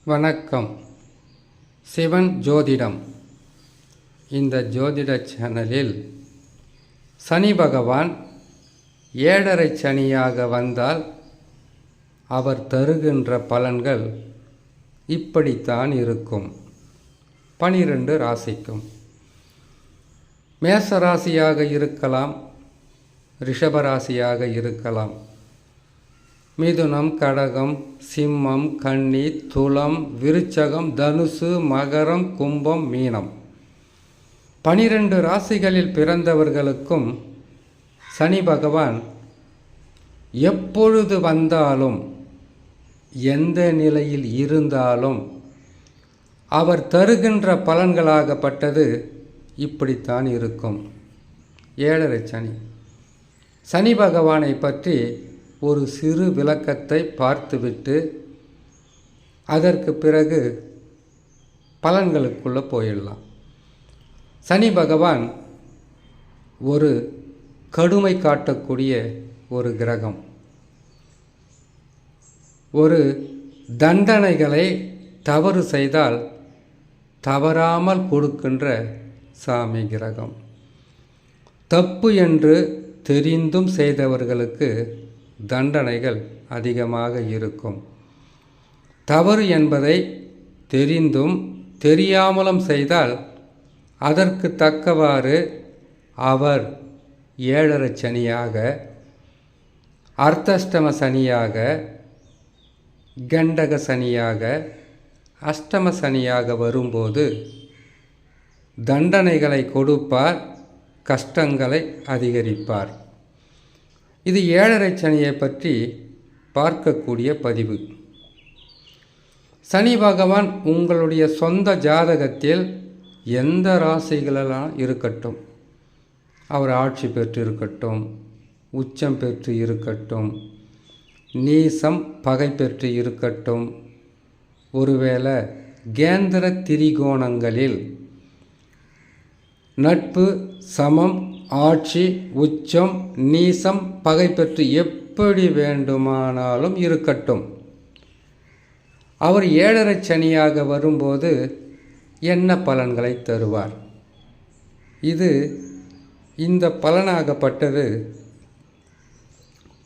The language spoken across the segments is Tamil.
வணக்கம். சிவன் ஜோதிடம். இந்த ஜோதிட சேனலில் சனி பகவான் 7.5 சனியாக வந்தால் அவர் தருகின்ற பலன்கள் இப்படித்தான் இருக்கும். 12 ராசிக்கும். மேச ராசியாக இருக்கலாம், ரிஷபராசியாக இருக்கலாம், மிதுனம், கடகம், சிம்மம், கன்னி, துலாம், விருச்சகம், தனுசு, மகரம், கும்பம், மீனம். 12 ராசிகளில் பிறந்தவர்களுக்கும் சனி பகவான் எப்பொழுது வந்தாலும் எந்த நிலையில் இருந்தாலும் அவர் தருகின்ற பலன்களாகப்பட்டது இப்படித்தான் இருக்கும். 7.5 சனி. சனி பகவானை பற்றி ஒரு சிறு விளக்கத்தை பார்த்துவிட்டு அதற்கு பிறகு பலன்களுக்குள்ளே போயிடலாம். சனி பகவான் ஒரு கடுமை காட்டக்கூடிய ஒரு கிரகம், ஒரு தண்டனைகளை தவறு செய்தால் தவறாமல் கொடுக்கின்ற சாமி கிரகம். தப்பு என்று தெரிந்தும் செய்தவர்களுக்கு தண்டனைகள் அதிகமாக இருக்கும். தவறு என்பதை தெரிந்தும் தெரியாமலும் செய்தால் அதற்கு தக்கவாறு அவர் 7.5 சனியாக, அர்த்தஷ்டம சனியாக, கண்டக சனியாக, அஷ்டம சனியாக வரும்போது தண்டனைகளை கொடுப்பார், கஷ்டங்களை அதிகரிப்பார். இது 7.5 சனியை பற்றி பார்க்கக்கூடிய பதிவு. சனி பகவான் உங்களுடைய சொந்த ஜாதகத்தில் எந்த ராசிகளெல்லாம் இருக்கட்டும், அவர் ஆட்சி பெற்று இருக்கட்டும், உச்சம் பெற்று இருக்கட்டும், நீசம் பகை பெற்று இருக்கட்டும், ஒருவேளை கேந்திர திரிகோணங்களில் நட்பு, சமம், ஆட்சி, உச்சம், நீசம், பகை பெற்று எப்படி வேண்டுமானாலும் இருக்கட்டும், அவர் 7.5 சனியாக வரும்போது என்ன பலன்களை தருவார்? இந்த பலனாகப்பட்டது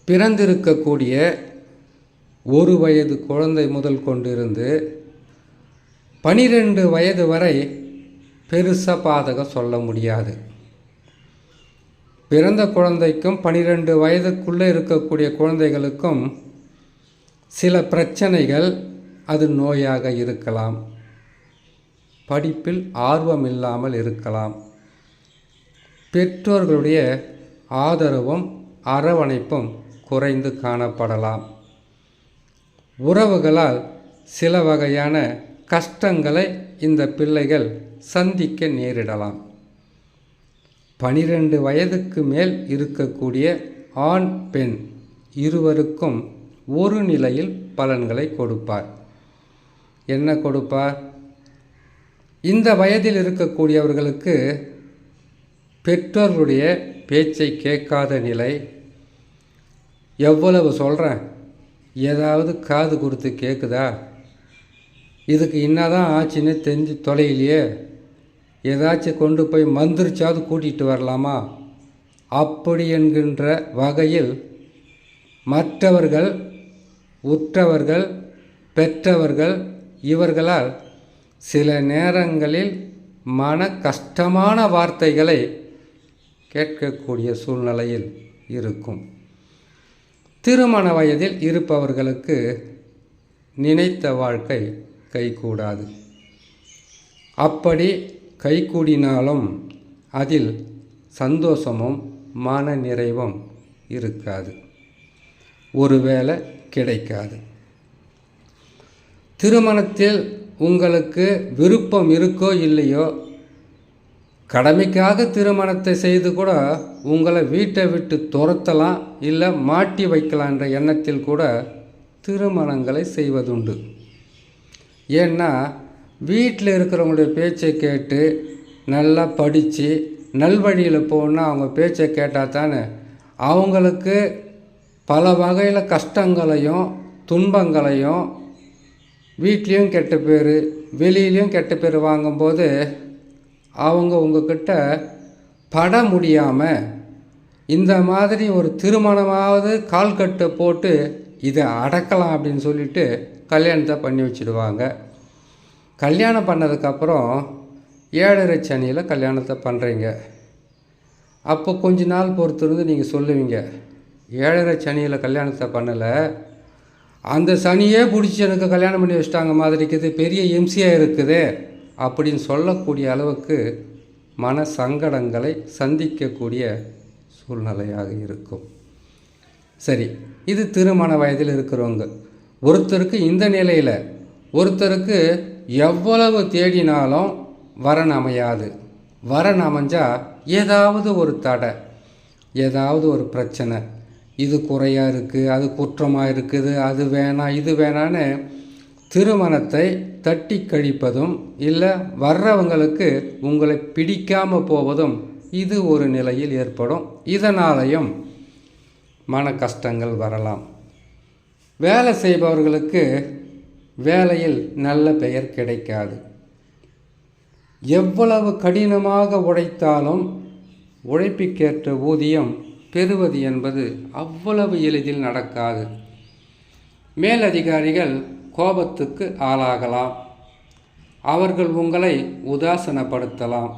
பிறந்திருக்கக்கூடிய 1 வயது குழந்தை முதல் கொண்டிருந்து 12 வயது வரை பெருசாக பாதகம் சொல்ல முடியாது. பிறந்த குழந்தைக்கும் 12 வயதுக்குள்ளே இருக்கக்கூடிய குழந்தைகளுக்கும் சில பிரச்சனைகள், அது நோயாக இருக்கலாம், படிப்பில் ஆர்வம் இல்லாமல் இருக்கலாம், பெற்றோர்களுடைய ஆதரவும் அரவணைப்பும் குறைந்து காணப்படலாம், உறவுகளால் சில வகையான கஷ்டங்களை இந்த பிள்ளைகள் சந்திக்க நேரிடலாம். 12 வயதுக்கு மேல் இருக்கக்கூடிய ஆண், பெண் இருவருக்கும் ஒரு நிலையில் பலன்களை கொடுப்பார். என்ன கொடுப்பார்? இந்த வயதில் இருக்கக்கூடியவர்களுக்கு பெற்றோர்களுடைய பேச்சை கேட்காத நிலை. எவ்வளவு சொல்கிறேன், ஏதாவது காது கொடுத்து கேட்குதா? இதுக்கு என்னதான் ஆச்சுன்னு தெரிஞ்சு தொலையிலையே, ஏதாச்சும் கொண்டு போய் மந்திரிச்சாவது கூட்டிகிட்டு வரலாமா? அப்படி என்கின்ற வகையில் மற்றவர்கள், உற்றவர்கள், பெற்றவர்கள் இவர்களால் சில நேரங்களில் மன கஷ்டமான வார்த்தைகளை கேட்கக்கூடிய சூழ்நிலையில் இருக்கும். திருமண வயதில் இருப்பவர்களுக்கு நினைத்த வாழ்க்கை கைகூடாது. அப்படி கைகூடினாலும் அதில் சந்தோஷமும் மன நிறைவும் இருக்காது, ஒருவேளை கிடைக்காது. திருமணத்தில் உங்களுக்கு விருப்பம் இருக்கோ இல்லையோ, கடமைக்காக திருமணத்தை செய்து கூட உங்களை வீட்டை விட்டு துரத்தலாம், இல்லை மாட்டி வைக்கலாம் என்ற எண்ணத்தில் கூட திருமணங்களை செய்வதுண்டு. ஏன்னா வீட்டில் இருக்கிறவங்களுடைய பேச்சை கேட்டு நல்லா படித்து நல்வழியில் போகணுன்னா அவங்க பேச்சை கேட்டால் தானே அவங்களுக்கு பல வகையில் கஷ்டங்களையும் துன்பங்களையும் வீட்லேயும் கெட்ட பேர், வெளியிலையும் கெட்ட பேர் வாங்கும்போது அவங்க உங்ககிட்ட பட முடியாமல் இந்த மாதிரி ஒரு திருமணமாவது கால்கட்டை போட்டு இதை அடக்கலாம் அப்படின்னு சொல்லிட்டு கல்யாணத்தை பண்ணி வச்சுடுவாங்க. கல்யாணம் பண்ணதுக்கப்புறம் 7.5 சனியில் கல்யாணத்தை பண்ணுறீங்க. அப்போ கொஞ்ச நாள் பொறுத்திருந்து நீங்கள் சொல்லுவீங்க, 7.5 சனியில் கல்யாணத்தை பண்ணலை, அந்த சனியே பிடிச்சி எனக்கு கல்யாணம் பண்ணி வச்சிட்டாங்க மாதிரி இருக்குது, பெரிய எம்சியாக இருக்குது அப்படின்னு சொல்லக்கூடிய அளவுக்கு மன சங்கடங்களை சந்திக்கக்கூடிய சூழ்நிலையாக இருக்கும். சரி, இது திருமண வயதில் இருக்கிறவங்க. ஒருத்தருக்கு இந்த நிலையில், ஒருத்தருக்கு எவ்வளவு தேடினாலும் வரன் அமையாது. வரன் அமைஞ்சால் ஏதாவது ஒரு தடை, ஏதாவது ஒரு பிரச்சனை, இது குறையாக இருக்குது, அது குற்றமாக இருக்குது, அது வேணாம் இது வேணான்னு திருமணத்தை தட்டி கழிப்பதும் இல்லை வர்றவங்களுக்கு உங்களை பிடிக்காமல் போவதும் இது ஒரு நிலையில் ஏற்படும். இதனாலையும் மன கஷ்டங்கள் வரலாம். வேலை செய்பவர்களுக்கு வேலையில் நல்ல பெயர் கிடைக்காது. எவ்வளவு கடினமாக உழைத்தாலும் உழைப்புக்கேற்ற ஊதியம் பெறுவது என்பது அவ்வளவு எளிதில் நடக்காது. மேலதிகாரிகள் கோபத்துக்கு ஆளாகலாம். அவர்கள் உங்களை உதாசனப்படுத்தலாம்.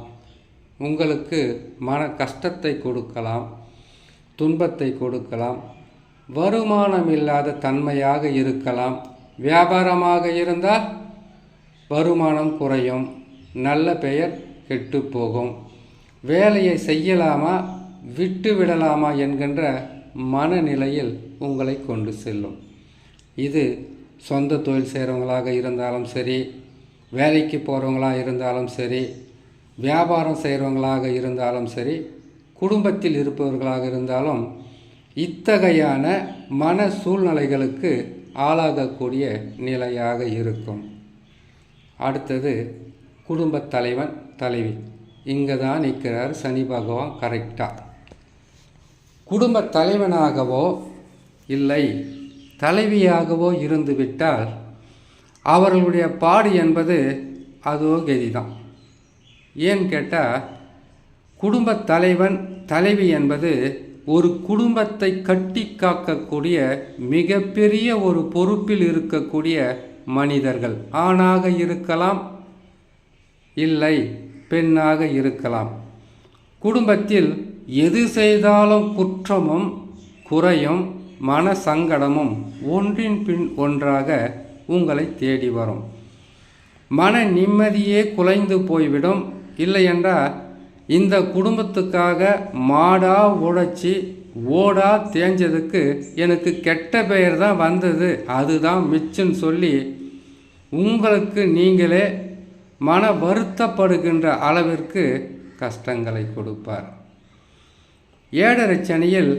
உங்களுக்கு மன கஷ்டத்தை கொடுக்கலாம், துன்பத்தை கொடுக்கலாம். வருமானம் இல்லாத தன்மையாக இருக்கலாம். வியாபாரமாக இருந்தால் வருமானம் குறையும், நல்ல பெயர் கெட்டு போகும். வேலையை செய்யலாமா விட்டு விடலாமா என்கின்ற மனநிலையில் உங்களை கொண்டு செல்லும். இது சொந்த தொழில் செய்கிறவங்களாக இருந்தாலும் சரி, வேலைக்கு போகிறவங்களாக இருந்தாலும் சரி, வியாபாரம் செய்கிறவங்களாக இருந்தாலும் சரி, குடும்பத்தில் இருப்பவர்களாக இருந்தாலும் இத்தகையான மன சூழ்நிலைகளுக்கு ஆளாகக்கூடிய நிலையாக இருக்கும். அடுத்தது குடும்பத் தலைவன் தலைவி. இங்கே தான் நிற்கிறார் சனி பகவான் கரெக்டாக. குடும்பத் தலைவனாகவோ இல்லை தலைவியாகவோ இருந்துவிட்டால் அவர்களுடைய பாடு என்பது அதோ கதிதான். ஏன்னு கேட்டால், குடும்பத் தலைவன் தலைவி என்பது ஒரு குடும்பத்தை கட்டி காக்கக்கூடிய மிகப்பெரிய ஒரு பொறுப்பில் இருக்கக்கூடிய மனிதர்கள். ஆணாக இருக்கலாம், இல்லை பெண்ணாக இருக்கலாம். குடும்பத்தில் எது செய்தாலும் குற்றமும் குறையும் மன சங்கடமும் ஒன்றின் பின் ஒன்றாக உங்களை தேடி வரும். மன நிம்மதியே குலைந்து போய்விடும். இல்லையென்றால் இந்த குடும்பத்துக்காக மாடா உழைச்சி ஓடா தேஞ்சதுக்கு எனக்கு கெட்ட பெயர் தான் வந்தது, அதுதான் மிச்சன்னு சொல்லி உங்களுக்கு நீங்களே மன வருத்தப்படுகின்ற அளவிற்கு கஷ்டங்களை கொடுப்பார். 7.5 சனியில்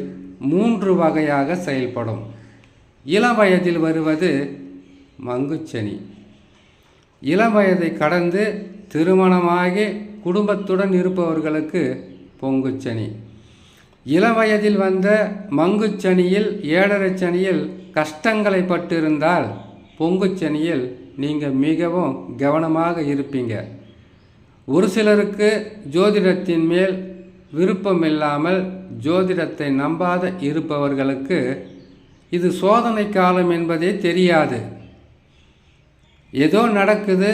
3 வகையாக செயல்படும். இளம் வயதில் வருவது மங்குச்சனி. இளம் வயதை கடந்து திருமணமாகி குடும்பத்துடன் இருப்பவர்களுக்கு பொங்குச்சனி. இளம் வயதில் வந்த மங்குச்சனியில் 7.5 சனியில் கஷ்டங்களை பட்டிருந்தால் பொங்குச்சனியில் நீங்கள் மிகவும் கவனமாக இருப்பீங்க. ஒரு சிலருக்கு ஜோதிடத்தின் மேல் விருப்பம் இல்லாமல் ஜோதிடத்தை நம்பாத இருப்பவர்களுக்கு இது சோதனை காலம் என்பதே தெரியாது. ஏதோ நடக்குது,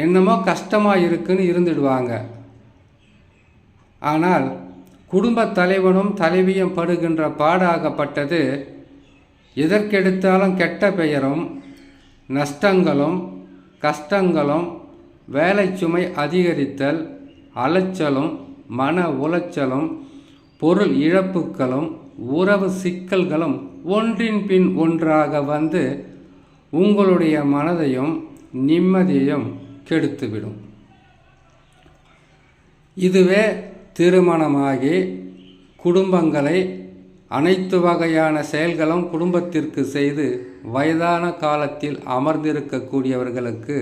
என்னமோ கஷ்டமாக இருக்குன்னு இருந்துடுவாங்க. ஆனால் குடும்பத் தலைவனும் தலைவியும் படுகின்ற பாடாகப்பட்டது எதற்கெடுத்தாலும் கெட்ட பெயரும் நஷ்டங்களும் கஷ்டங்களும், வேலை சுமை அதிகரித்தல், அலைச்சலும் மன உளைச்சலும், பொருள் இழப்புகளும், உறவு சிக்கல்களும் ஒன்றின் பின் ஒன்றாக வந்து உங்களுடைய மனதையும் நிம்மதியையும் கெடுத்துவிடும். இதுவே திருமணமாகி குடும்பங்களை அனைத்து வகையான செயல்களும் குடும்பத்திற்கு செய்து வயதான காலத்தில் அமர்ந்திருக்கக்கூடியவர்களுக்கு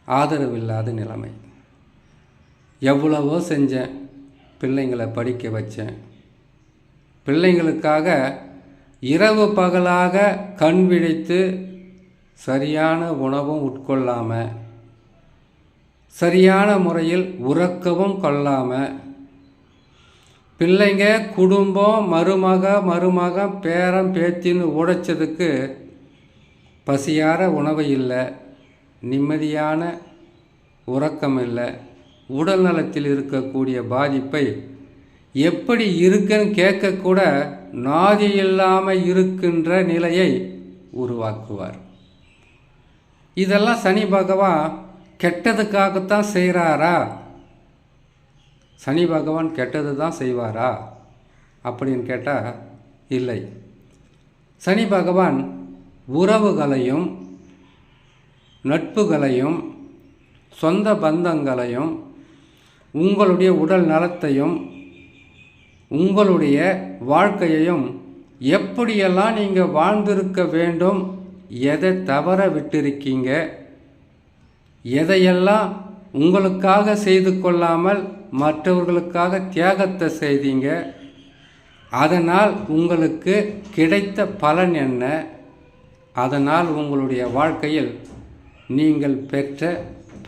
ஆதரவில்லாத நிலைமை. எவ்வளவோ செஞ்சேன், பிள்ளைங்களை படிக்க வச்சேன், பிள்ளைங்களுக்காக இரவு பகலாக கண் விழித்து சரியான உணவும் உட்கொள்ளாமல், சரியான முறையில் உறக்கவும் கொள்ளாமல், பிள்ளைங்க, குடும்பம், மருமகன், பேரன், பேத்தின்னு உடைச்சதுக்கு பசியார உணவு இல்லை, நிம்மதியான உறக்கம் இல்லை, உடல் நலத்தில் இருக்கக்கூடிய பாதிப்பை எப்படி இருக்குன்னு கேட்கக்கூட நாதி இல்லாமல் இருக்கின்ற நிலையை உருவாக்குவார். இதெல்லாம் சனி பகவான் கெட்டதுக்காகத்தான் செய்கிறாரா? சனி பகவான் கெட்டது தான் செய்வாரா அப்படின்னு கேட்டால் இல்லை. சனி பகவான் உறவுகளையும் நட்புகளையும் சொந்த பந்தங்களையும் உங்களுடைய உடல் நலத்தையும் உங்களுடைய வாழ்க்கையையும் எப்படியெல்லாம் நீங்கள் வாழ்ந்திருக்க வேண்டும், எதை தவற விட்டிருக்கீங்க, எதையெல்லாம் உங்களுக்காக செய்து கொள்ளாமல் மற்றவர்களுக்காக தியாகத்தை செய்தீங்க, அதனால் உங்களுக்கு கிடைத்த பலன் என்ன, அதனால் உங்களுடைய வாழ்க்கையில் நீங்கள் பெற்ற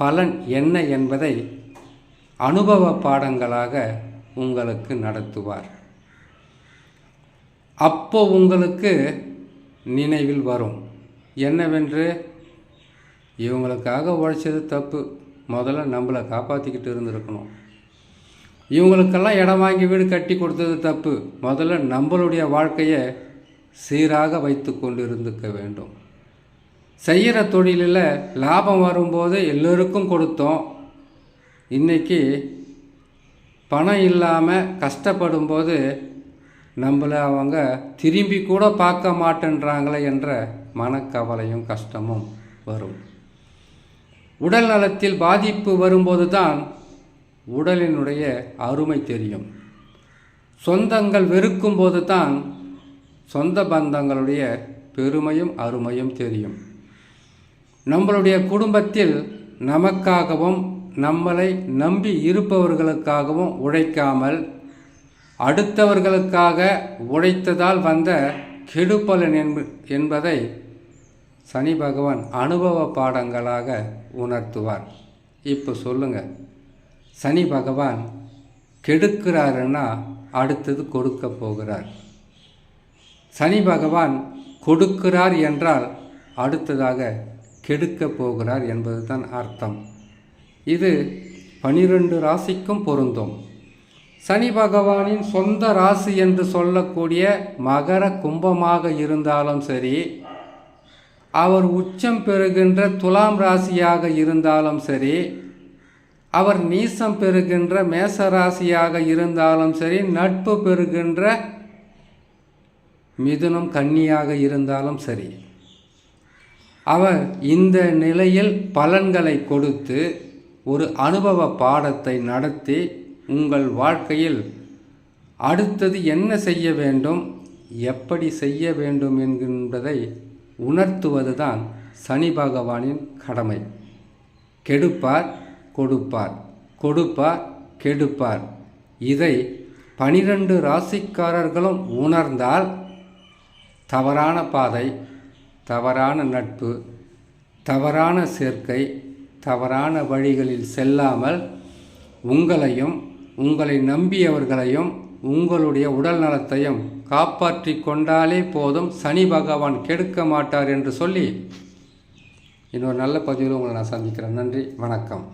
பலன் என்ன என்பதை அனுபவ பாடங்களாக உங்களுக்கு நடத்துவார். அப்போ உங்களுக்கு நினைவில் வரும் என்னவென்று, இவங்களுக்காக உழைச்சது தப்பு, முதல்ல நம்மளை காப்பாற்றிக்கிட்டு இருந்திருக்கணும். இவங்களுக்கெல்லாம் இடம் வாங்கி வீடு கட்டி கொடுத்தது தப்பு, முதல்ல நம்மளுடைய வாழ்க்கையை சீராக வைத்து கொண்டு இருந்துக்க வேண்டும். செய்கிற தொழிலில் லாபம் வரும்போது எல்லோருக்கும் கொடுத்தோம், இன்றைக்கி பணம் இல்லாமல் கஷ்டப்படும்போது நம்மளை அவங்க திரும்பி கூட பார்க்க மாட்டேன்றாங்களே என்ற மனக்கவலையும் கஷ்டமும் வரும். உடல் நலத்தில் பாதிப்பு வரும்போது தான் உடலினுடைய அருமை தெரியும். சொந்தங்கள் வெறுக்கும்போது தான் சொந்த பந்தங்களுடைய பெருமையும் அருமையும் தெரியும். நம்மளுடைய குடும்பத்தில் நமக்காகவும் நம்மளை நம்பி இருப்பவர்களுக்காகவும் உழைக்காமல் அடுத்தவர்களுக்காக உழைத்ததால் வந்த கெடுபலன் என்பதை சனி பகவான் அனுபவ பாடங்களாக உணர்த்துவார். இப்போ சொல்லுங்கள், சனி பகவான் கெடுக்கிறாருன்னா அடுத்தது கொடுக்க போகிறார். சனி பகவான் கொடுக்கிறார் என்றால் அடுத்ததாக கெடுக்கப் போகிறார் என்பது தான் அர்த்தம். இது 12 ராசிக்கும் பொருந்தும். சனி பகவானின் சொந்த ராசி என்று சொல்லக்கூடிய மகர கும்பமாக இருந்தாலும் சரி, அவர் உச்சம் பெறுகின்ற துலாம் ராசியாக இருந்தாலும் சரி, அவர் நீசம் பெறுகின்ற மேச ராசியாக இருந்தாலும் சரி, நட்பு பெறுகின்ற மிதுனம் கன்னியாக இருந்தாலும் சரி, அவர் இந்த நிலையில் பலன்களை கொடுத்து ஒரு அனுபவ பாடத்தை நடத்தி உங்கள் வாழ்க்கையில் அடுத்தது என்ன செய்ய வேண்டும், எப்படி செய்ய வேண்டும் என்கின்றதை உணர்த்துவதுதான் சனி பகவானின் கடமை. கெடுப்பார் கொடுப்பார், கொடுப்பார் கெடுப்பார். இதை 12 ராசிக்காரர்களும் உணர்ந்தால் தவறான பாதை, தவறான நட்பு, தவறான சேர்க்கை, தவறான வழிகளில் செல்லாமல் உங்களையும் உங்களை நம்பியவர்களையும் உங்களுடைய உடல் நலத்தையும் காப்பாற்றி கொண்டாலே போதும், சனி பகவான் கெடுக்க மாட்டார் என்று சொல்லி இன்னொரு நல்ல பதிவில் உங்களை நான் சந்திக்கிறேன். நன்றி, வணக்கம்.